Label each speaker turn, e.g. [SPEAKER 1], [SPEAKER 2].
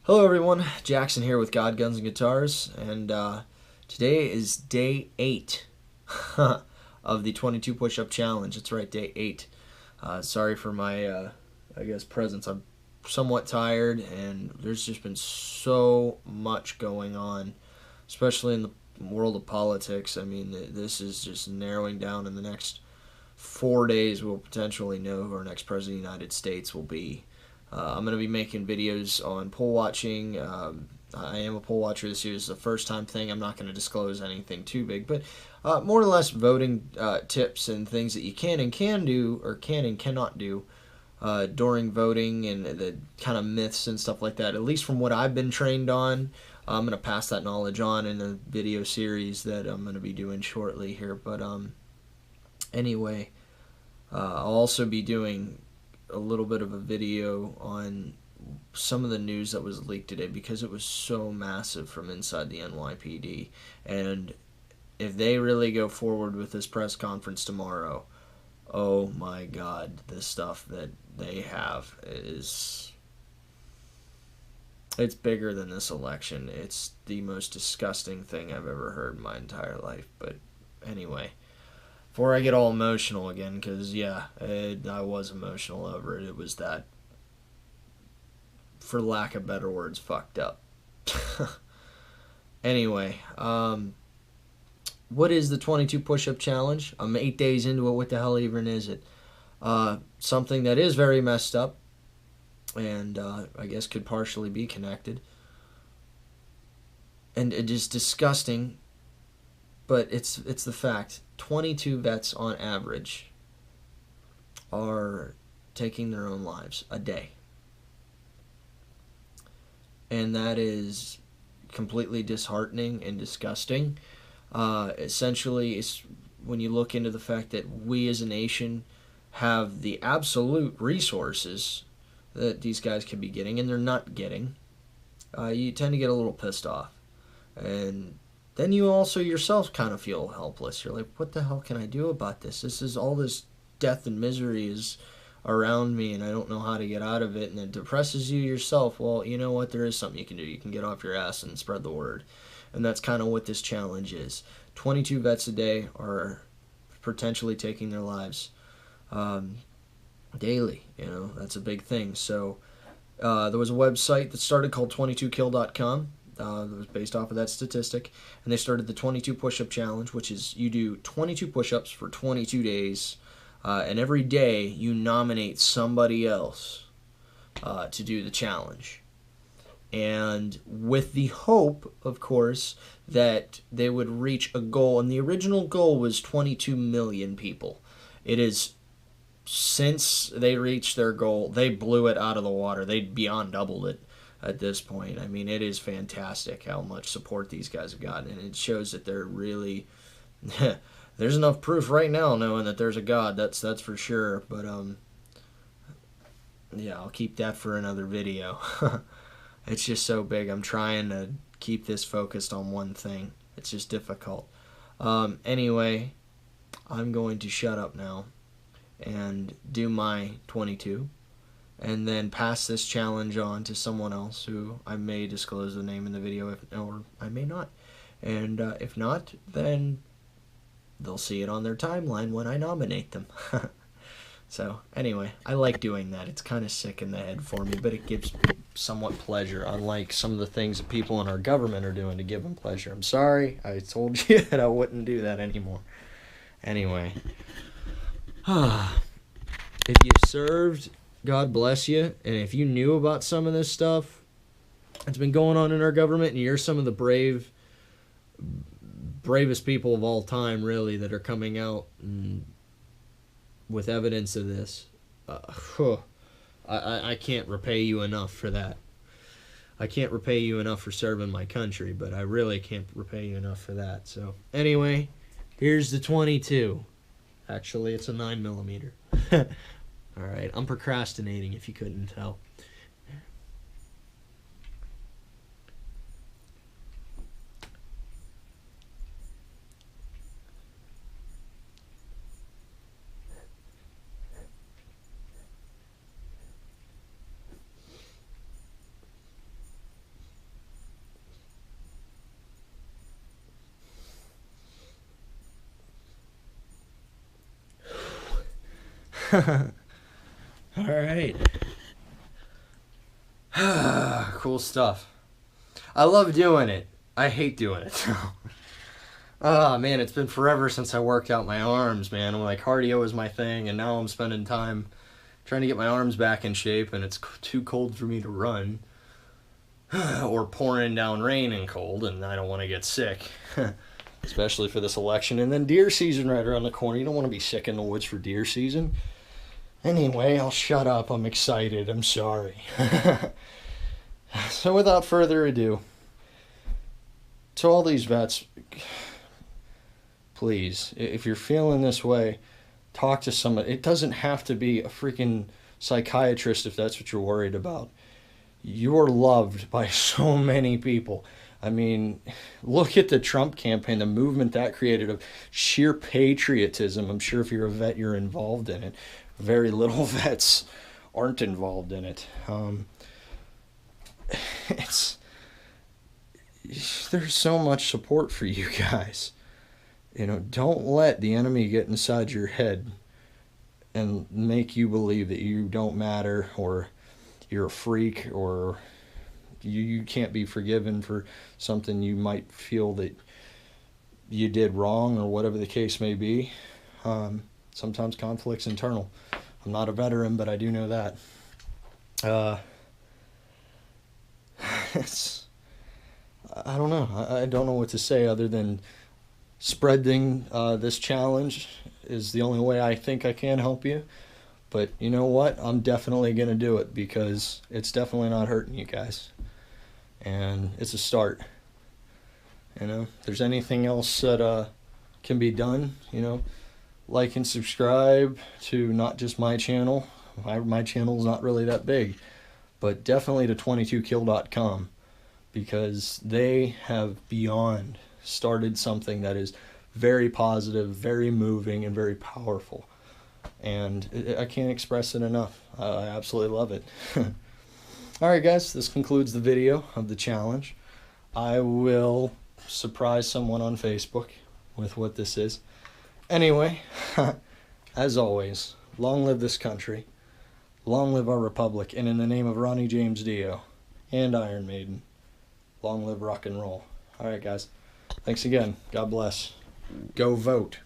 [SPEAKER 1] Hello everyone, Jackson here with God, Guns, and Guitars, and today is day 8 of the 22 Push-Up Challenge. That's right, day 8. Sorry for my, presence. I'm somewhat tired, and there's just been so much going on, especially in the world of politics. I mean, this is just narrowing down. In the next 4 days, we'll potentially know who our next president of the United States will be. I'm going to be making videos on poll watching. I am a poll watcher this year. This is a first time thing. I'm not going to disclose anything too big, but more or less voting tips and things that you can do, or can and cannot do during voting, and the kind of myths and stuff like that, at least from what I've been trained on. I'm going to pass that knowledge on in a video series that I'm going to be doing shortly here. But anyway, I'll also be doing a little bit of a video on some of the news that was leaked today, because it was so massive from inside the NYPD. And if they really go forward with this press conference tomorrow, oh my God, the stuff that they have it's bigger than this election. It's the most disgusting thing I've ever heard in my entire life. But anyway, before I get all emotional again, because I was emotional over it. It was that, for lack of better words, fucked up. Anyway, what is the 22 push-up challenge? I'm 8 days into it. What the hell even is it? Something that is very messed up, and I guess could partially be connected. And it is disgusting, but it's the fact. 22 vets on average are taking their own lives a day. And that is completely disheartening and disgusting. Essentially, it's when you look into the fact that we as a nation have the absolute resources that these guys could be getting, and they're not getting, you tend to get a little pissed off. And then you also yourself kind of feel helpless. You're like, what the hell can I do about this? All this death and misery is around me, and I don't know how to get out of it, and it depresses you yourself. Well, you know what? There is something you can do. You can get off your ass and spread the word. And that's kind of what this challenge is. 22 vets a day are potentially taking their lives daily. That's a big thing. So there was a website that started called 22kill.com. That was based off of that statistic, and they started the 22 push-up challenge, which is you do 22 push-ups for 22 days, and every day you nominate somebody else to do the challenge, and with the hope, of course, that they would reach a goal. And the original goal was 22 million people. It is, since they reached their goal, they blew it out of the water. They beyond doubled it at this point. I mean, it is fantastic how much support these guys have gotten, and it shows that they're really there's enough proof right now knowing that there's a God. That's for sure. But I'll keep that for another video. It's just so big. I'm trying to keep this focused on one thing. It's just difficult. Anyway, I'm going to shut up now and do my 22, and then pass this challenge on to someone else who I may disclose the name in the video, or I may not. And if not, then they'll see it on their timeline when I nominate them. So anyway, I like doing that. It's kind of sick in the head for me, but it gives somewhat pleasure, unlike some of the things that people in our government are doing to give them pleasure. I'm sorry, I told you that I wouldn't do that anymore. Anyway, if you served, God bless you. And if you knew about some of this stuff that's been going on in our government, and you're some of the bravest people of all time, really, that are coming out with evidence of this, I can't repay you enough for that. I can't repay you enough for serving my country, but I really can't repay you enough for that. So anyway, here's the 22. Actually, it's a 9mm. Alright, I'm procrastinating if you couldn't tell. Alright. Cool stuff. I love doing it. I hate doing it. Oh man, it's been forever since I worked out my arms, man. Like cardio is my thing, and now I'm spending time trying to get my arms back in shape, and it's too cold for me to run. Or pouring down rain and cold, and I don't want to get sick. Especially for this election. And then deer season right around the corner. You don't want to be sick in the woods for deer season. Anyway, I'll shut up. I'm excited. I'm sorry. So without further ado, to all these vets, please, if you're feeling this way, talk to somebody. It doesn't have to be a freaking psychiatrist if that's what you're worried about. You're loved by so many people. I mean, look at the Trump campaign, the movement that created of sheer patriotism. I'm sure if you're a vet, you're involved in it. Very little vets aren't involved in it. There's so much support for you guys. You know, don't let the enemy get inside your head and make you believe that you don't matter, or you're a freak, or you can't be forgiven for something you might feel that you did wrong, or whatever the case may be. Sometimes conflict's internal. I'm not a veteran, but I do know that. I don't know. I don't know what to say other than spreading this challenge is the only way I think I can help you. But you know what? I'm definitely going to do it because it's definitely not hurting you guys. And it's a start. You know, if there's anything else that can be done, you know, like and subscribe to not just my channel. My channel's not really that big, but definitely to 22kill.com, because they have beyond started something that is very positive, very moving, and very powerful. And I can't express it enough. I absolutely love it. Alright guys, this concludes the video of the challenge. I will surprise someone on Facebook with what this is. Anyway, as always, long live this country, long live our republic, and in the name of Ronnie James Dio and Iron Maiden, long live rock and roll. Alright guys, thanks again. God bless. Go vote.